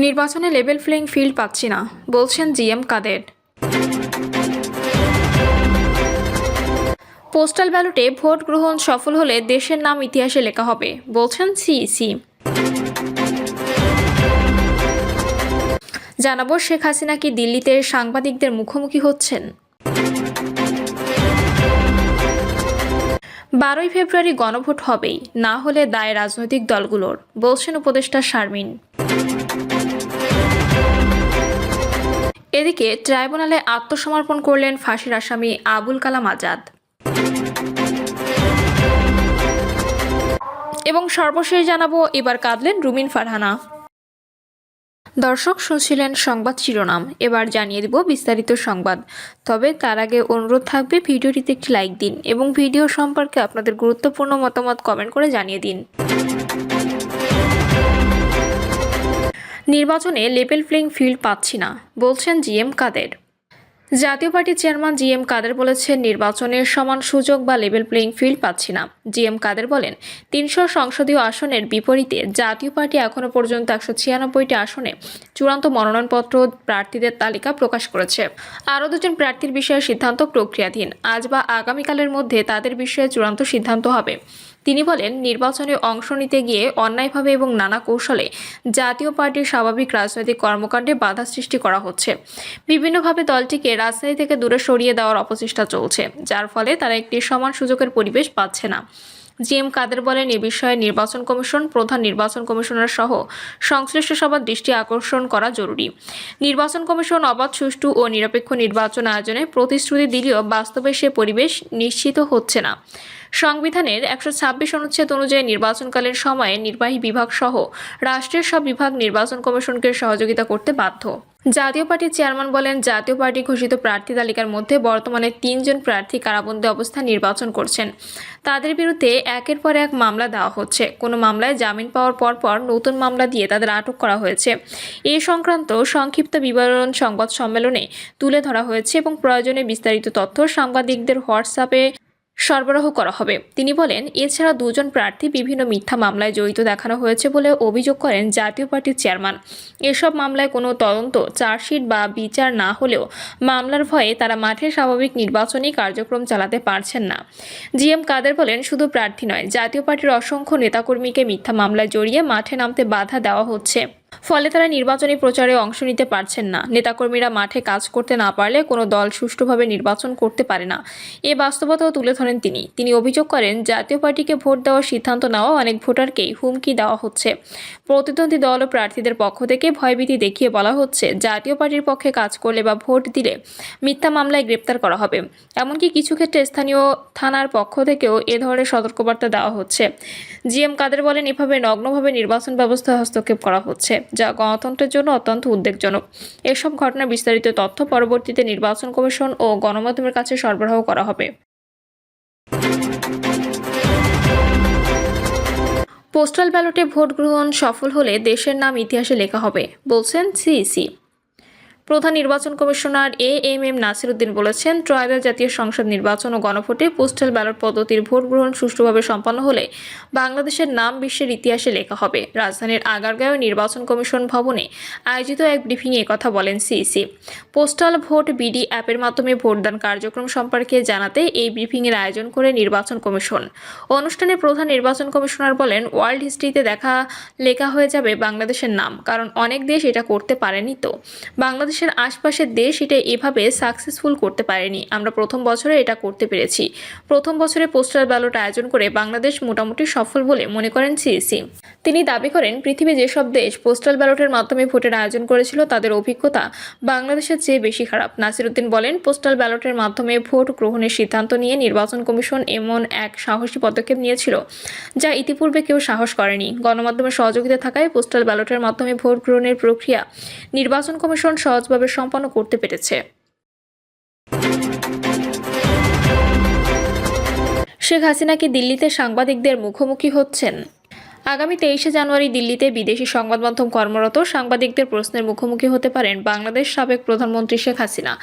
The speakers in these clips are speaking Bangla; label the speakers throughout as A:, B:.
A: নির্বাচনে লেভেল প্লেইং ফিল্ড পাচ্ছি না, বলছেন জিএম কাদের। পোস্টাল ব্যালটে ভোট গ্রহণ সফল হলে দেশের নাম ইতিহাসে লেখা হবে, বলছেন সিইসি। জানাবো শেখ হাসিনা কি দিল্লিতে সাংবাদিকদের মুখোমুখি হচ্ছেন। 12ই ফেব্রুয়ারি গণভোট হবেই, না হলে দায় রাজনৈতিক দলগুলোর, বলছেন উপদেষ্টা শারমিন। এদিকে ট্রাইব্যুনালে আত্মসমর্পণ করলেন ফাঁসির আসামি আবুল কালাম আজাদ। এবং সর্বশেষ জানাবো, এবার কাঁদলেন রুমিন ফারহানা। দর্শক শুনছিলেন সংবাদ শিরোনাম, এবার জানিয়ে দিব বিস্তারিত সংবাদ। তবে তার আগে অনুরোধ থাকবে ভিডিওটিতে একটি লাইক দিন এবং ভিডিও সম্পর্কে আপনাদের গুরুত্বপূর্ণ মতামত কমেন্ট করে জানিয়ে দিন। নির্বাচনে লেভেল প্লেইং ফিল্ড পাচ্ছি না, বলছেন জিএম কাদের। জাতীয় পার্টির চেয়ারম্যান জিএম কাদের বলেছেন, নির্বাচনের সমান সুযোগ বা লেভেল প্লেইং ফিল্ড পাচ্ছি না। জিএম কাদের বলেন, 300 সংসদীয় আসনের বিপরীতে জাতীয় পার্টি এখনও পর্যন্ত 196টি আসনে চূড়ান্ত মনোনয়নপত্র প্রার্থীদের তালিকা প্রকাশ করেছে। আরও 2জন প্রার্থীর বিষয়ে সিদ্ধান্ত প্রক্রিয়াধীন। আজ বা আগামীকালের মধ্যে তাদের বিষয়ে চূড়ান্ত সিদ্ধান্ত হবে। তিনি বলেন, নির্বাচনে অংশ নিতে গিয়ে অন্যায়ভাবে এবং নানা কৌশলে জাতীয় পার্টির স্বাভাবিক রাজনৈতিক কর্মকাণ্ডে বাধা সৃষ্টি করা হচ্ছে। বিভিন্নভাবে দলটিকে রাজনীতি থেকে দূরে সরিয়ে দেওয়ার অপচেষ্টা চলছে, যার ফলে তারা একটি সমান সুযোগের পরিবেশ পাচ্ছে না। জিএম কাদের বলেন, এ বিষয়ে নির্বাচন কমিশন, প্রধান নির্বাচন কমিশনার সহ সংশ্লিষ্ট সবার দৃষ্টি আকর্ষণ করা জরুরি। নির্বাচন কমিশন অবাধ, সুষ্ঠু ও নিরপেক্ষ নির্বাচন আয়োজনে প্রতিশ্রুতি দিলেও বাস্তবে সে পরিবেশ নিশ্চিত হচ্ছে না। সংবিধানের 126 অনুচ্ছেদ অনুযায়ী নির্বাচনকালীন সময়ে নির্বাহী বিভাগ সহ রাষ্ট্রের সব বিভাগ নির্বাচন কমিশনকে সহযোগিতা করতে বাধ্য। জাতীয় পার্টির চেয়ারম্যান বলেন, জাতীয় পার্টি ঘোষিত প্রার্থী তালিকার মধ্যে বর্তমানে 3 জন প্রার্থী কারাবন্দী অবস্থায় নির্বাচন করছেন। তাদের বিরুদ্ধে একের পর এক মামলা দেওয়া হচ্ছে। কোনো মামলায় জামিন পাওয়ার পর নতুন মামলা দিয়ে তাদের আটক করা হয়েছে। এ সংক্রান্ত সংক্ষিপ্ত বিবরণ সংবাদ সম্মেলনে তুলে ধরা হয়েছে এবং প্রয়োজনে বিস্তারিত তথ্য সাংবাদিকদের হোয়াটসঅ্যাপে সরবরাহ করা হবে। তিনি বলেন, এছাড়া 2 জন প্রার্থী বিভিন্ন মিথ্যা মামলায় জড়িত দেখানো হয়েছে বলে অভিযোগ করেন জাতীয় পার্টির চেয়ারম্যান। এসব মামলায় কোনো তদন্ত, চার্জশিট বা বিচার না হলেও মামলার ভয়ে তারা মাঠে স্বাভাবিক নির্বাচনী কার্যক্রম চালাতে পারছেন না। জিএম কাদের বলেন, শুধু প্রার্থী নয়, জাতীয় পার্টির অসংখ্য নেতাকর্মীকে মিথ্যা মামলায় জড়িয়ে মাঠে নামতে বাধা দেওয়া হচ্ছে। ফলে তারা নির্বাচনী প্রচারে অংশ নিতে পারছেন না। নেতাকর্মীরা মাঠে কাজ করতে না পারলে কোনো দল সুষ্ঠুভাবে নির্বাচন করতে পারে না। এ বাস্তবতাও তুলে ধরেন তিনি। তিনি অভিযোগ করেন, জাতীয় পার্টিকে ভোট দেওয়ার সিদ্ধান্ত নেওয়া অনেক ভোটারকেই হুমকি দেওয়া হচ্ছে। প্রতিদ্বন্দ্বী দল ও প্রার্থীদের পক্ষ থেকে ভয়ভীতি দেখিয়ে বলা হচ্ছে, জাতীয় পার্টির পক্ষে কাজ করলে বা ভোট দিলে মিথ্যা মামলায় গ্রেপ্তার করা হবে। এমনকি কিছু ক্ষেত্রে স্থানীয় থানার পক্ষ থেকেও এ ধরনের সতর্কবার্তা দেওয়া হচ্ছে। জিএম কাদের বলেন, এভাবে নগ্নভাবে নির্বাচন ব্যবস্থায় হস্তক্ষেপ করা হচ্ছে, যা গণতন্ত্রের জন্য অত্যন্ত উদ্বেগজনক। এসব ঘটনার বিস্তারিত তথ্য পরবর্তীতে নির্বাচন কমিশন ও গণমাধ্যমের কাছে সরবরাহ করা হবে। পোস্টাল ব্যালটে ভোট গ্রহণ সফল হলে দেশের নাম ইতিহাসে লেখা হবে, বলছেন সিইসি। প্রধান নির্বাচন কমিশনার এএমএম নাসির উদ্দিন বলেছেন, ত্রয়োদশ জাতীয় সংসদ নির্বাচন ও গণভোটে পোস্টাল ব্যালট পদ্ধতির ভোট গ্রহণ সুষ্ঠুভাবে সম্পন্ন হলে বাংলাদেশের নাম বিশ্বের ইতিহাসে লেখা হবে। রাজধানীর আগারগাঁও নির্বাচন কমিশন ভবনে আয়োজিত এক ব্রিফিংয়ে কথা বলেন সিইসি। পোস্টাল ভোট বিডি অ্যাপের মাধ্যমে ভোটদান কার্যক্রম সম্পর্কে জানাতে এই ব্রিফিংয়ের আয়োজন করে নির্বাচন কমিশন। অনুষ্ঠানে প্রধান নির্বাচন কমিশনার বলেন, ওয়ার্ল্ড হিস্ট্রিতে লেখা হয়ে যাবে বাংলাদেশের নাম, কারণ অনেক দেশ এটা করতে পারেনি। তো বাংলাদেশ আশপাশের দেশ এটা এভাবে সাকসেসফুল করতে পারেনি। আমরা প্রথম বছরে এটা করতে পেরেছি। প্রথম বছরে পোস্টাল ব্যালট আয়োজন করে বাংলাদেশ মোটামুটি সফল বলে মনে করেন সিইসি। তিনি দাবি করেন, পৃথিবীর যেসব দেশ পোস্টাল ব্যালটের মাধ্যমে ভোটের আয়োজন করেছিল তাদের অভিজ্ঞতা বাংলাদেশের চেয়ে বেশি খারাপ। নাসির উদ্দিন বলেন, পোস্টাল ব্যালটের মাধ্যমে ভোট গ্রহণের সিদ্ধান্ত নিয়ে নির্বাচন কমিশন এমন এক সাহসী পদক্ষেপ নিয়েছিল যা ইতিপূর্বে কেউ সাহস করেনি। গণমাধ্যমের সহযোগিতা থাকায় পোস্টাল ব্যালটের মাধ্যমে ভোট গ্রহণের প্রক্রিয়া নির্বাচন কমিশন সহজভাবে সম্পন্ন করতে পেরেছে। শেখ হাসিনা কি দিল্লিতে সাংবাদিকদের মুখোমুখি হচ্ছেন? আগামী 23শে জানুয়ারি দিল্লিতে বিদেশি সংবাদ মাধ্যম কর্মরত সাংবাদিকদের প্রশ্নের মুখোমুখি হতে পারেন বাংলাদেশ সাবেক প্রধানমন্ত্রী শেখ হাসিনা।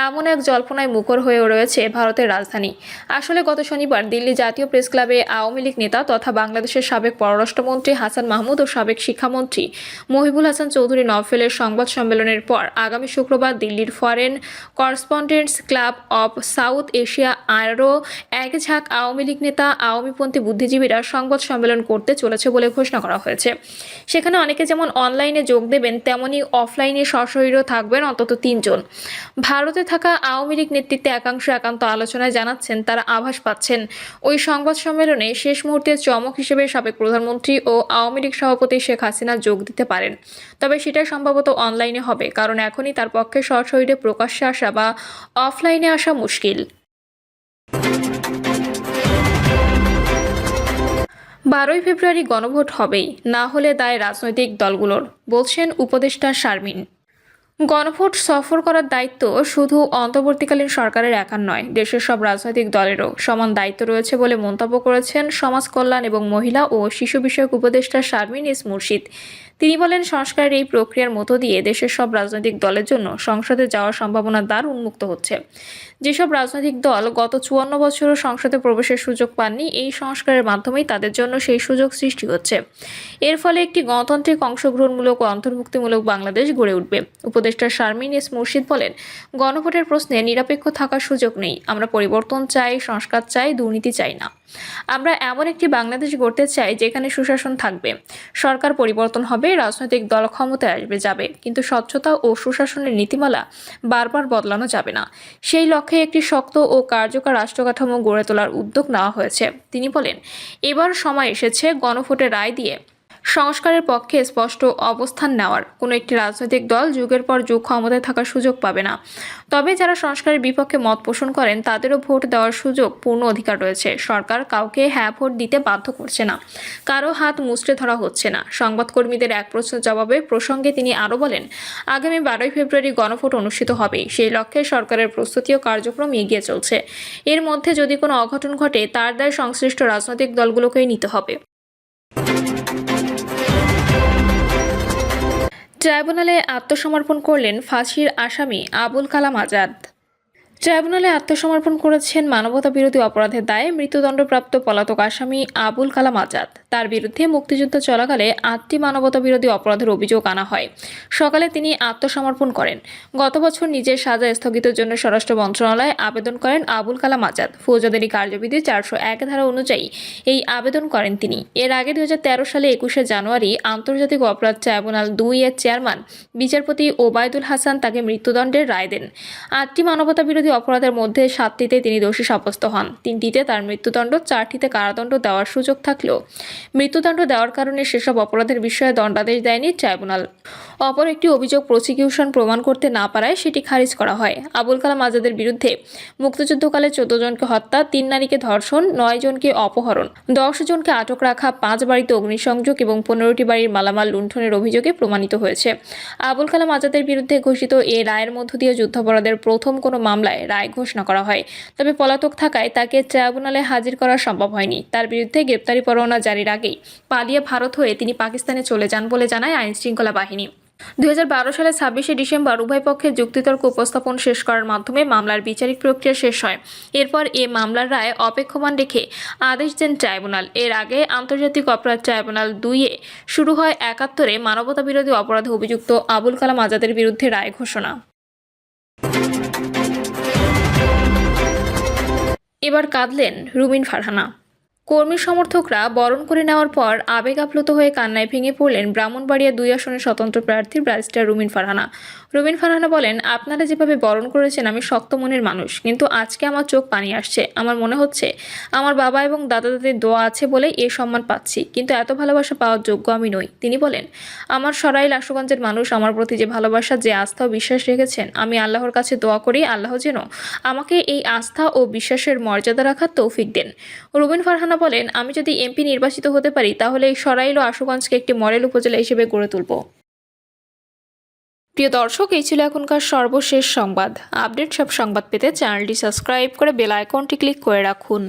A: এমন এক জল্পনায় মুখর হয়ে রয়েছে ভারতের রাজধানী। আসলে গত শনিবার দিল্লি জাতীয় প্রেস ক্লাবে আওয়ামী লীগ নেতা তথা বাংলাদেশের সাবেক পররাষ্ট্রমন্ত্রী হাসান মাহমুদ ও সাবেক শিক্ষামন্ত্রী মহিবুল হাসান চৌধুরী নওফেলের সংবাদ সম্মেলনের পর আগামী শুক্রবার দিল্লির foreign correspondents club of south Asia আরও এক ঝাঁক আওয়ামী লীগ নেতা আওয়ামীপন্থী বুদ্ধিজীবীরা সংবাদ সম্মেলন করতে চলেছে বলে ঘোষণা করা হয়েছে। সেখানে অনেকে যেমন অনলাইনে যোগ দেবেন, তেমনি অফলাইনে সশরীরও থাকবেন অন্তত 3 জন। ভারতে থাকা আওয়ামী লীগ নেতৃত্বে একাংশ একান্ত আলোচনায় জানাচ্ছেন তারা আভাস পাচ্ছেন ওই সংবাদ সম্মেলনে শেষ মুহূর্তের চমক হিসেবে সাবেক প্রধানমন্ত্রী ও আওয়ামী লীগ সভাপতি শেখ হাসিনা যোগ দিতে পারেন। তবে সেটা সম্ভবত অনলাইনে হবে, কারণ এখনই তার পক্ষে সশরীরে প্রকাশ্যে আসা বা অফলাইনে আসা মুশকিল। 12ই ফেব্রুয়ারি গণভোট হবেই, না হলে দায় রাজনৈতিক দলগুলোর, বলছেন উপদেষ্টা শারমিন। গণভোট সফর করার দায়িত্ব শুধু অন্তর্বর্তীকালীন সরকারের একার নয়, দেশের সব রাজনৈতিক দলেরও সমান দায়িত্ব রয়েছে বলে মন্তব্য করেছেন সমাজ কল্যাণ এবং মহিলা ও শিশু বিষয়ক উপদেষ্টা শারমিন এস মুর্শিদ। তিনি বলেন, সংস্কারের এই প্রক্রিয়ার মধ্য দিয়ে দেশের সব রাজনৈতিক দলের জন্য সংসদে যাওয়ার সম্ভাবনার দ্বার উন্মুক্ত হচ্ছে। যেসব রাজনৈতিক দল গত 54 বছরও সংসদে প্রবেশের সুযোগ পাননি, এই সংস্কারের মাধ্যমেই তাদের জন্য সেই সুযোগ সৃষ্টি হচ্ছে। এর ফলে একটি গণতান্ত্রিক, অংশগ্রহণমূলক ও অন্তর্ভুক্তিমূলক বাংলাদেশ গড়ে উঠবে। উপদেষ্টা শারমিন এস মুর্শিদ বলেন, গণভোটের প্রশ্নে নিরপেক্ষ থাকার সুযোগ নেই। আমরা পরিবর্তন চাই, সংস্কার চাই, দুর্নীতি চাই না। আমরা এমন একটি বাংলাদেশ গড়তে চাই যেখানে সুশাসন থাকবে, সরকার পরিবর্তন হবে, রাজনৈতিক দল ক্ষমতায় আসবে যাবে, কিন্তু স্বচ্ছতা ও সুশাসনের নীতিমালা বারবার বদলানো যাবে না। সেই লক্ষ্যে একটি শক্ত ও কার্যকর রাষ্ট্রকাঠামো গড়ে তোলার উদ্যোগ নেওয়া হয়েছে। তিনি বলেন, এবার সময় এসেছে গণভোটের রায় দিয়ে সংস্কারের পক্ষে স্পষ্ট অবস্থান নেওয়ার। কোনো একটি রাজনৈতিক দল যুগের পর যুগ ক্ষমতায় থাকার সুযোগ পাবে না। তবে যারা সংস্কারের বিপক্ষে মত পোষণ করেন তাদেরও ভোট দেওয়ার সুযোগ, পূর্ণ অধিকার রয়েছে। সরকার কাউকে হ্যাঁ ভোট দিতে বাধ্য করছে না, কারো হাত মুচড়ে ধরা হচ্ছে না। সংবাদকর্মীদের এক প্রশ্নের জবাবে প্রসঙ্গে তিনি আরও বলেন, আগামী 12ই ফেব্রুয়ারি গণভোট অনুষ্ঠিত হবে। সেই লক্ষ্যে সরকারের প্রস্তুতি ও কার্যক্রম এগিয়ে চলছে। এর মধ্যে যদি কোনো অঘটন ঘটে তার দায় সংশ্লিষ্ট রাজনৈতিক দলগুলোকেই নিতে হবে। ট্রাইব্যুনালে আত্মসমর্পণ করলেন ফাঁসির আসামি আবুল কালাম আজাদ। ট্রাইব্যুনালে আত্মসমর্পণ করেছেন মানবতাবিরোধী অপরাধের দায়ে মৃত্যুদণ্ডপ্রাপ্ত পলাতক আসামি আবুল কালাম আজাদ। তার বিরুদ্ধে মুক্তিযুদ্ধ চলাকালে 8টি মানবতাবিরোধী অপরাধের অভিযোগ আনা হয়। সকালে তিনি আত্মসমর্পণ করেন। গত বছর নিজের সাজা স্থগিতের জন্য স্বরাষ্ট্র মন্ত্রণালয়ে আবেদন করেন আবুল কালাম আজাদ। ফৌজদারি কার্যবিধি 401 ধারা অনুযায়ী এই আবেদন করেন তিনি। এর আগে 2013 সালে 21শে জানুয়ারি আন্তর্জাতিক অপরাধ ট্রাইব্যুনাল 2 এর চেয়ারম্যান বিচারপতি ওবায়দুল হাসান তাকে মৃত্যুদণ্ডের রায় দেন। 8টি মানবতাবিরোধী অপরাধের মধ্যে 7টিতে তিনি দোষী সাব্যস্ত হন। 3টিতে তার মৃত্যুদণ্ড, 4টিতে কারাদণ্ড দেওয়ার সুযোগ থাকলেও মৃত্যুদণ্ড দেওয়ার কারণে সেসব অপরাধের বিষয়ে দণ্ডাদেশ দেয়নি ট্রাইব্যুনাল। অপর একটি অভিযোগ প্রসিকিউশন প্রমাণ করতে না পারায় সেটি খারিজ করা হয়। আবুল কালাম আজাদের বিরুদ্ধে মুক্তিযুদ্ধকালে 14 জনকে হত্যা, 3 নারীকে ধর্ষণ, 9 জনকে অপহরণ, 10 জনকে আটক রাখা, 5 বাড়িতে অগ্নিসংযোগ এবং 15টি বাড়ির মালামাল লুণ্ঠনের অভিযোগে প্রমাণিত হয়েছে। আবুল কালাম আজাদের বিরুদ্ধে ঘোষিত এই রায়ের মধ্য দিয়ে যুদ্ধাপরাধের প্রথম কোনো মামলায় রায় ঘোষণা করা হয়। তবে পলাতক থাকায় তাকে ট্রাইব্যুনালে হাজির করা সম্ভব হয়নি। তার বিরুদ্ধে গ্রেপ্তারি পরোয়ানা জারির আগেই পালিয়ে ভারত হয়ে তিনি পাকিস্তানে চলে যান বলে জানায় আইনশৃঙ্খলা বাহিনী। 2012 সালের 26শে ডিসেম্বর উভয় পক্ষের যুক্তিতর্ক উপস্থাপন শেষ করার মাধ্যমে মামলার বিচারিক প্রক্রিয়া শেষ হয়। এরপর এ মামলার রায় অপেক্ষমান রেখে আদেশ দেন ট্রাইব্যুনাল। এর আগে আন্তর্জাতিক অপরাধ ট্রাইব্যুনাল 2-এ শুরু হয় 71-এ মানবতাবিরোধী অপরাধে অভিযুক্ত আবুল কালাম আজাদের বিরুদ্ধে রায় ঘোষণা। এবার কাঁদলেন রুমিন ফারহানা। কর্মী সমর্থকরা বরণ করে নেওয়ার পর আবেগ আপ্লুত হয়ে কান্নায় ভেঙে পড়লেন ব্রাহ্মণবাড়িয়া 2 আসনের স্বতন্ত্র প্রার্থী ব্যারিস্টার রুমিন ফারহানা। রুমিন ফারহানা বলেন, আপনারা যেভাবে বরণ করেছেন আমি শক্ত মনের মানুষ, কিন্তু আজকে আমার চোখ পানি আসছে। আমার মনে হচ্ছে আমার বাবা এবং দাদা দাদির দোয়া আছে বলে এ সম্মান পাচ্ছি, কিন্তু এত ভালোবাসা পাওয়ার যোগ্য আমি নই। তিনি বলেন, আমার সরাইল আশুগঞ্জের মানুষ আমার প্রতি যে ভালোবাসা, যে আস্থা ও বিশ্বাস রেখেছেন, আমি আল্লাহর কাছে দোয়া করি আল্লাহ যেন আমাকে এই আস্থা ও বিশ্বাসের মর্যাদা রাখার তৌফিক দেন। রুমিন ফারহানা বলেন, আমি যদি এমপি নির্বাচিত হতে পারি তাহলে এই সরাইল ও আশুগঞ্জকে একটি মডেল উপজেলা হিসেবে গড়ে তুলব। প্রিয় দর্শক, এই ছিল এখনকার সর্বশেষ সংবাদ। আপডেট সব সংবাদ পেতে চ্যানেলটি সাবস্ক্রাইব করে বেল আইকনটি ক্লিক করে রাখুন।